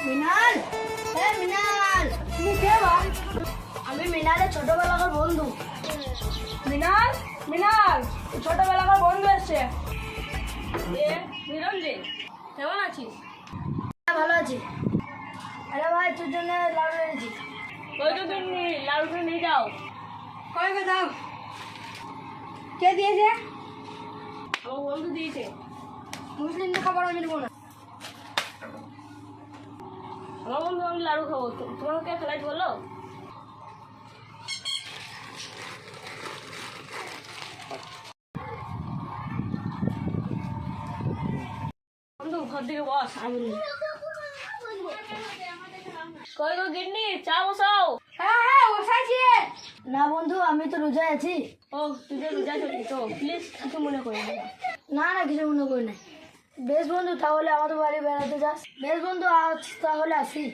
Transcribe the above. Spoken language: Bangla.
মৃণাল, মৃণাল, তুমি কে ভাই? আমি মৃণালের ছোটবেলাকার বন্ধু। মৃণাল, মৃণাল, ছোটবেলাকার বন্ধু এসছে। নিরঞ্জন, কেমন আছিস? ভালো আছি। আরে ভাই, তোর জন্য লাড়ু এনেছি। ওই তো তুমি লাড়ুটা নিয়ে যাও। কয়কে দাও? কে দিয়েছে? আমার বন্ধু দিয়েছে। মুসলিমদের খাবার আমি নেবো না। আমার বন্ধু আমি লাড়ু খাবো, তোমাকে ফেলাই বললো? বন্ধু ঘর দিকে বস, আমি কই গো গিন্নি, চা বসাও। হ্যাঁ, বসাইছি। না বন্ধু, আমি তো রোজায় আছি। ও তুই যে রোজা চলছি তো, প্লিজ কিছু মনে করি না। না, কিছু মনে করি নাই। বেশ বন্ধু, তাহলে আমাদের বাড়ি বেড়াতে যাস? বেশ বন্ধু, আজ তাহলে আসি।